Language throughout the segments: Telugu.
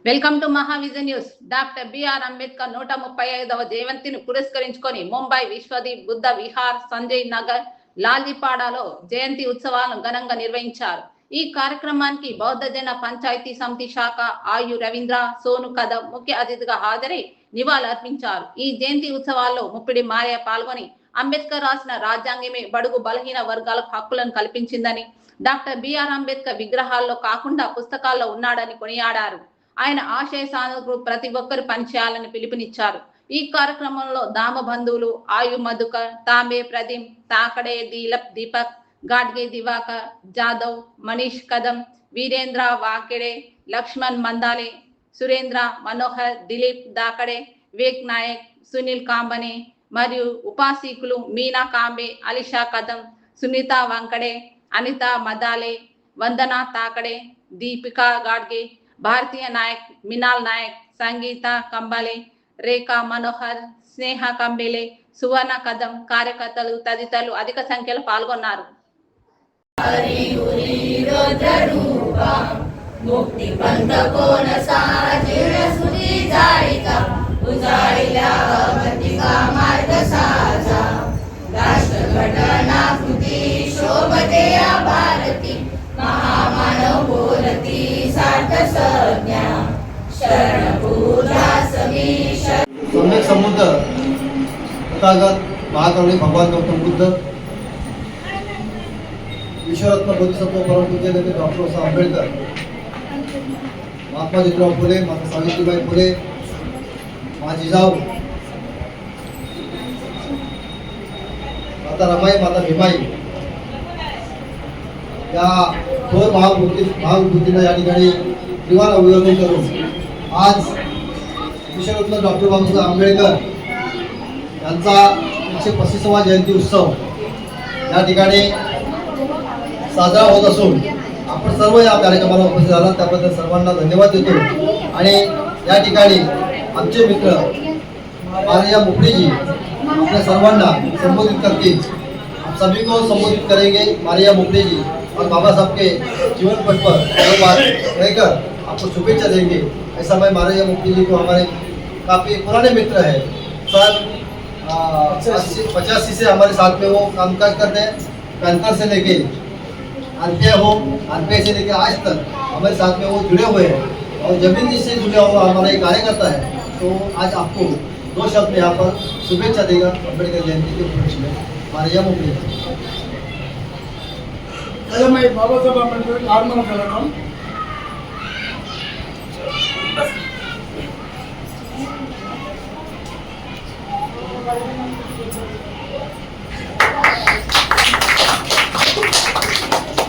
Welcome to Mahavision news. Doctor B R Ambedkar 135వ జయంతిని పురస్కరించుకొని ముంబై విశ్వదీప్ బుద్ధ విహార్, సంజయ్ నగర్, లాల్జీపాడాలో జయంతి ఉత్సవాలను ఘనంగా నిర్వహించారు. ఈ కార్యక్రమానికి బౌద్ధ జన పంచాయతీ సమితి శాఖ ఆయు రవీంద్ర, సోను కదం ముఖ్య అతిథిగా హాజరై నివాళులర్పించారు. ఈ జయంతి ఉత్సవాల్లో ముప్పిడి మారయ్య పాల్గొని అంబేద్కర్ రాసిన రాజ్యాంగమే బడుగు బలహీన వర్గాలకు హక్కులను కల్పించిందని, డాక్టర్ బిఆర్ అంబేద్కర్ విగ్రహాల్లో కాకుండా పుస్తకాల్లో ఉన్నాడని కొనియాడారు. ఆయన ఆశయ సాధనకు ప్రతి ఒక్కరు పనిచేయాలని పిలుపునిచ్చారు. ఈ కార్యక్రమంలో దామ బంధువులు ఆయు మధుకర్, తాంబే ప్రదీప్, తాకడే దీపక్, గాడ్గే దివాకర్, జాదవ్, మనీష్ కదం, వీరేంద్ర వాకెడే, లక్ష్మణ్ మందాలే, సురేంద్ర మనోహర్, దిలీప్ దాకడే, వివేక్ నాయక్, సునీల్ కాంబనే మరియు ఉపాసకులు మీనా కాంబే, అలిషా కదం, సునీత వంకడే, అనిత మదాలే, వందన తాకడే, దీపికా గాడ్గే, భారతీయ నాయక్, మినాల్ నాయక్, సంగీత కంబాలే, రేఖా మనోహర్, స్నేహ కంబేలే, సువర్ణ కదం కార్యకర్తలు తదితరులు అధిక సంఖ్యలో పాల్గొన్నారు. सम्यक संबुद्ध तथागत महाकरुणी भगवान गौतम बुद्ध, विश्वरत्न बोधिसत्व परम पूज्य डॉक्टर साहब अम्बेडकर, महात्मा ज्योतिराव फुले, माता सावित्रीबाई फुले, माँ जिजाऊ, माता रमाई, माता भीमाई या थोर महाविभूतींना या ठिकाणी दिवाण अभिवादन करून आज विश्वरत्न डॉक्टर बाबासाहेब आंबेडकर यांचा 135वा जयंती उत्सव या ठिकाणी साजरा होत असून आपण सर्व या कार्यक्रमाला उपस्थित झालात त्याबद्दल सर्वांना धन्यवाद देतो. आणि या ठिकाणी आमचे मित्र माननीय मुफ्ती जी आपल्या सर्वांना संबोधित करतील. हम सभी को संबोधित करेंगे माननीय मुफ्ती जी और बाबा साहब के जीवन पथ पर रहकर आपको शुभेच्छा देंगे. ऐसा मैं माननीय मुफ्ती जी को हमारे काफ़ी पुराने मित्र हैं, सन 85 से हमारे साथ में वो कामकाज करते हैं. पैंतर से लेके आरपीआई से लेके आज तक हमारे साथ में वो जुड़े हुए हैं और जमीनी से जुड़ा हुआ हमारा एक कार्यकर्ता है. तो आज आपको 2 शब्द यहाँ पर शुभेच्छा देगा अम्बेडकर जयंती के उपलक्ष्य में. माननीय मुफ्ती मैं बाबा साहब अम्बेडकर आगमन कर रहा हूँ.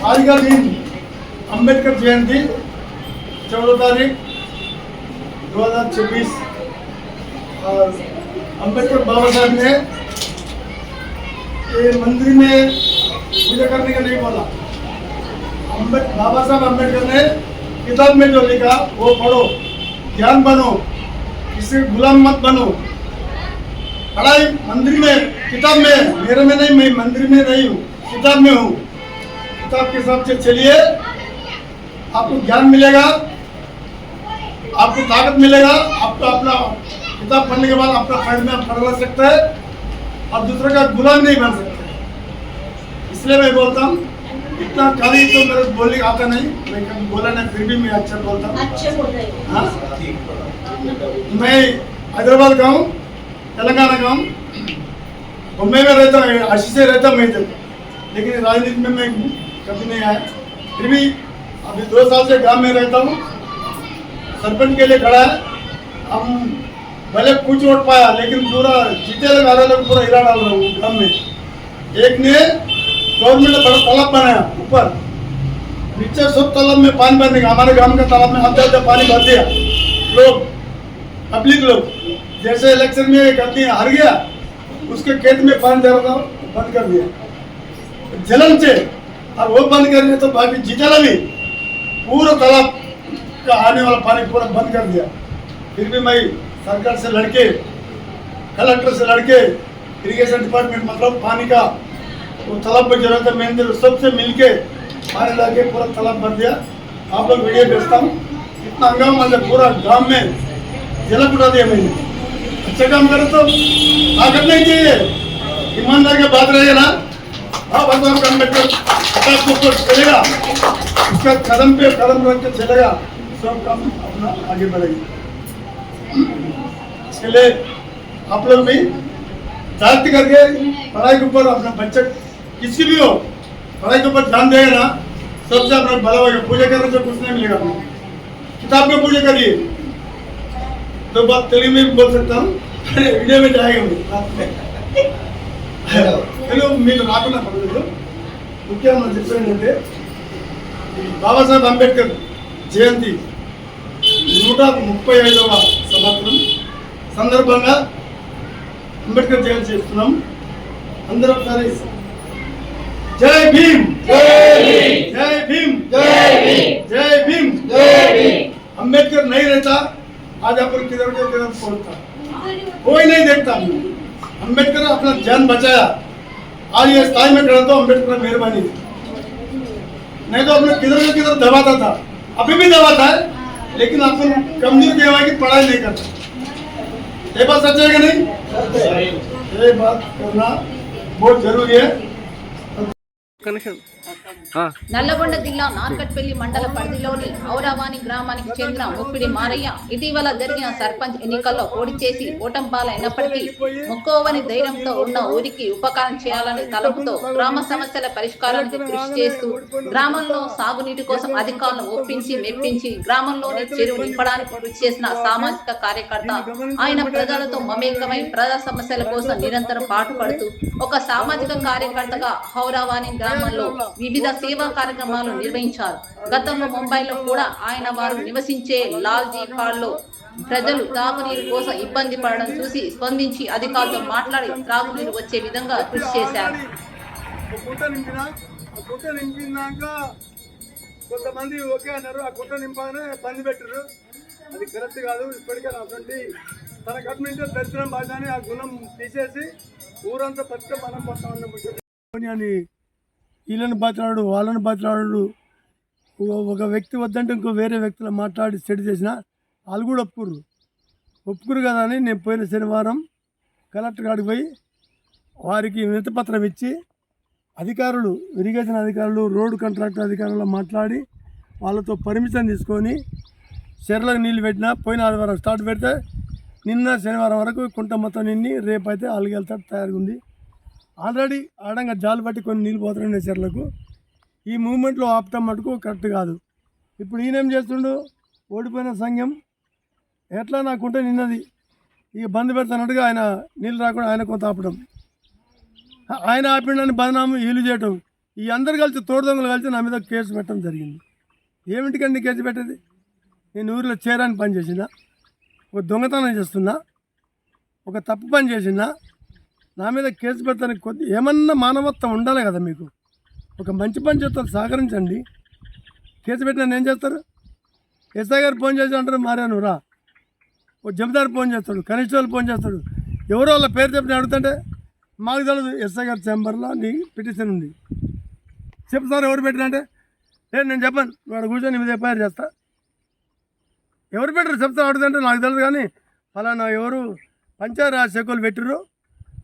आज का दिन अम्बेडकर जयंती 14 तारीख 2026 और अम्बेडकर बाबा साहब ने ये मंदिर में पूजा करने का नहीं बोला. बाबा साहब अम्बेडकर ने किताब में जो लिखा वो पढ़ो, ज्ञान बनो, किसी गुलाम मत बनो. पढ़ाई मंदिर में, किताब में, मेरे में नहीं, मैं मंदिर में नहीं हूँ, किताब में हूँ. किताब के हिसाब से चलिए, आपको ज्ञान मिलेगा, आपको ताकत मिलेगा. आपको अपना किताब पढ़ने के बाद अपना फायदे में आप पढ़ सकते हैं और दूसरे का गुलाम नहीं बन सकते. इसलिए मैं बोलता हूँ, इतना खाली तो मेरे बोलने आता नहीं, मैं कभी बोला नहीं, फिर भी मैं अच्छा बोलता हूँ. हाँ, मैं हैदराबाद का हूँ, तेलंगाना का हूँ, मुंबई में रहता हूँ, आशी से रहता हूँ मैं इधर, लेकिन राजनीति में मैं कभी नहीं आया. फिर भी अभी 2 साल से गांव में रहता हूँ, सरपंच के लिए खड़ा है. हम भले कुछ वोट पाया लेकिन पूरा जीते लगा रहे लोग पूरा हिरा डाल रहा हूँ गाँव में. एक ने गवर्नमेंट ने बड़ा तालाब बनाया ऊपर, नीचे सब तालाब में पानी भरने का, हमारे गांव का तालाब में आधा पानी भर दिया. लोग पब्लिक लोग जैसे इलेक्शन में एक आदमी हार गया, उसके खेत में पानी दे रहा था, बंद कर दिया जलन से. और वो बंद कर दिया तो बाकी जीता भी पूरा तालाब का आने वाला पानी पूरा बंद कर दिया. फिर भी मैं सरकार से लड़के, कलेक्टर से लड़के, इरिगेशन डिपार्टमेंट मतलब पानी का वो तालाब पर जरूरत है, मैंने सबसे मिलके पानी ला के पूरा तालाब भर दिया. आप लोग वीडियो भेजता हूँ. हंगामा मतलब पूरा गांव में जलक उठा दिया मैंने। अच्छा काम करे तो ताकत नहीं चाहिए, ईमानदार के बात रहे ना। हाँ भगवान का अम्बेडकर आपको ऊपर चलेगा, उसका कदम पे कदम रख के चलेगा, सब काम अपना आगे बढ़ेगा। इसके लिए आप लोग भी जागृति करके पढ़ाई के ऊपर अपना बच्चा किसी भी हो पढ़ाई के ऊपर ध्यान देगा ना, सबसे अपना भला होगा। पूजा करने से कुछ नहीं मिलेगा, आपको किताब में पूजा करिए। तो बात तेलुगु में भी बोल सकता हूँ, वीडियो में जाएगा తెలుగు మీకు రాకుండా పర్లేదు. ముఖ్యంగా మనం చెప్పేది ఏంటంటే బాబాసాహెబ్ అంబేద్కర్ జయంతి 135వ సంవత్సరం సందర్భంగా అంబేద్కర్ జయంతి చేస్తున్నాం. అందరూ ఒకసారి జై భీమ్, జై భీమ్, జై భీమ్. अंबेडकर नहीं रहता आज अपन किधर के किधर पहुंचता, कोई नहीं देखता। अंबेडकर अपना जान बचाया, आज ये स्थाई में खड़ा तो अंबेडकर मेहरबानी, नहीं तो अपने किधर के किधर दबाता था, अभी भी दबाता है, लेकिन अपन कमजोर क्या है कि पढ़ाई नहीं करता। ये बात सच है कि नहीं? ये बात करना बहुत जरूरी है. నల్లగొండ జిల్లా నార్కట్పల్లి మండల పరిధిలోని ఔరావాణి గ్రామానికి చెందిన ముప్పిడి మారయ్య ఇటీవల జరిగిన సర్పంచ్ ఎన్నికల్లో పోటీ చేసి ఓటమి పాలైనప్పటికీ మొక్కోవని ధైర్యంతో ఉన్న ఊరికి ఉపకారం చేయాలనే తలపుతో గ్రామ సమస్యల పరిష్కారానికి కృషి చేస్తూ గ్రామంలో సాగునీటి కోసం అధికారులను ఒప్పించి మెప్పించి గ్రామంలోని చెరువు నింపడానికి కృషి చేసిన సామాజిక కార్యకర్త. ఆయన ప్రజలతో మమేకమై ప్రజా సమస్యల కోసం నిరంతరం పాటుపడుతూ ఒక సామాజిక కార్యకర్తగా ఔరావాణి గ్రామంలో వివిధ సేవా కార్యక్రమాలు నిర్వహించారు. గతంలో ముంబైలో కూడా ఆయన వారు నివసించే లాల్జీ పాడ్లో ప్రజలు తాగునీరు కోసం ఇబ్బంది పడడం చూసి స్పందించి అధికారులతో మాట్లాడి త్రాగునీరు వచ్చే విధంగా కృషి చేశారు. కొంతమంది ఓకే అన్నారు, ఆ కుట్ర నింపగానే బంద్ పెట్టారు. అది కరెక్ట్ కాదు. ఇప్పటికే అటువంటి తన కట్టిన దరిద్రం బాధ్యని ఆ గుణం తీసేసి ఊరంతా పచ్చిక మనం అని వీళ్ళని బతిలాడు వాళ్ళని బతిలాడు. ఒక వ్యక్తి వద్దంటే ఇంకో వేరే వ్యక్తులు మాట్లాడి సెట్ చేసిన వాళ్ళు కూడా ఒప్పుకురు కదా అని నేను పోయిన శనివారం కలెక్టర్ గారికి పోయి వారికి వినతిపత్రం ఇచ్చి అధికారులు, ఇరిగేషన్ అధికారులు, రోడ్డు కాంట్రాక్టర్ అధికారులు మాట్లాడి వాళ్ళతో పర్మిషన్ తీసుకొని చెర్లకు నీళ్ళు పెట్టినా. పోయిన ఆదివారం స్టార్ట్ పెడితే నిన్న శనివారం వరకు కుంట మొత్తం నిండి రేపు అయితే అలిగెళ్తాడు తయారుగా ఉంది. ఆల్రెడీ ఆడంగా జాలు పట్టి కొన్ని నీళ్ళు పోతున్నాయి చెర్లకు. ఈ మూమెంట్లో ఆపటం మటుకు కరెక్ట్ కాదు. ఇప్పుడు ఈయనేం చేస్తుండు, ఓడిపోయిన సంఘం ఎట్లా నాకుంటే నిన్నది ఇక బంద్ పెడతానట్టుగా ఆయన నీళ్ళు రాకుండా ఆయన కొంత ఆపడం, ఆయన ఆపిండని బదనాము వీళ్ళు చేయటం, ఈ అందరు కలిసి తోడు దొంగలు కలిసి నా మీద కేసు పెట్టడం జరిగింది. ఏమిటికండి కేసు పెట్టేది? నేను ఊరిలో చేరాని పని చేసినా, ఒక దొంగతనం చేస్తున్నా, ఒక తప్పు పని చేసినా, నా మీద కేసు పెడతానికి కొద్ది ఏమన్నా మానవత్వం ఉండాలి కదా మీకు. ఒక మంచి పని చేస్తారు, సహకరించండి. కేసు పెట్టినా ఏం చేస్తారు? ఎస్ఐ గారు ఫోన్ చేసి అంటారు మారాను రా, ఓ జమీదారు ఫోన్ చేస్తాడు, కనిష్టాలు ఫోన్ చేస్తాడు, ఎవరో వాళ్ళ పేరు చెప్పి అడుగుతుంటే మాకు తెలియదు. ఎస్ఐ గారి ఛాంబర్లో నీ పిటిషన్ ఉంది, చెప్తారు ఎవరు పెట్టినా అంటే లేదు నేను చెప్పాను, వాడు కూర్చొని మీద ఎఫ్ఐఆర్ చేస్తా. ఎవరు పెట్టరు చెప్తా అడుగుతుంటే నాకు తెలియదు, కానీ ఫలానా ఎవరు పంచాయతీరాజ్ శాఖలు పెట్టిర్రు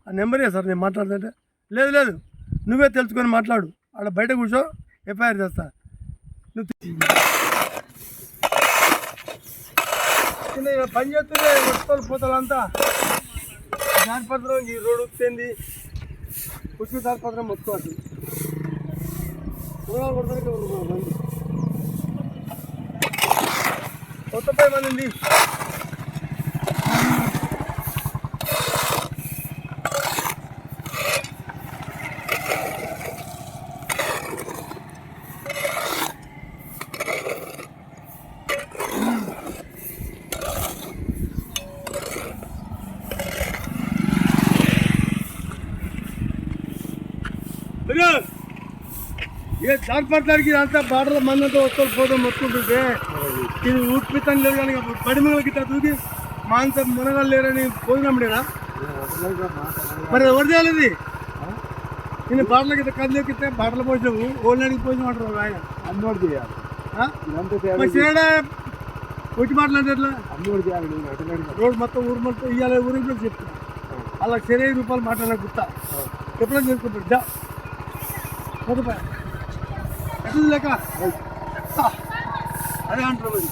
ఆ నెంబరే సార్ నేను మాట్లాడుతుంటే, లేదు లేదు నువ్వే తెలుసుకొని మాట్లాడు, ఆడ బయట కూర్చో ఎఫ్ఐఆర్ చేస్తా. నువ్వు పని చేస్తుంటే వస్తువులు పోతాలంతా దానిపత్రం ఈ రోడ్డు ఉత్తింది పుష్ప దానిపత్రం మొత్తుకోవచ్చు. కొత్త 10 మంది ఉంది. ये चार पाँच लड़की रास्ता बाढ़ मन तो फोटो మొత్తుకుంటుంటే ఇది ఊపితని లేదు కానీ బడి మిగల గిట్ట దూకి మాంస మునగలు లేరని పోయినప్పుడేనా మరి ఎవరు చేయాలి? ఇది నేను బాటల గిట్ట కదిలే గిట్ట బాటలు పోసినావు ఓళ్ళడికి పోసినట్టు ఆయన అన్నోడు చేయాలి. వచ్చి మాట్లాడే ఎట్లా రోడ్ మొత్తం ఊరు మొత్తం ఇవాళ ఊరికి చెప్తున్నా అలా శరీర రూపాయలు మాట్లాడే గుర్తా ఎప్పుడైనా చేసుకుంటాడు దా మొదపా ఎట్లా లేక అదే అంటారు మరి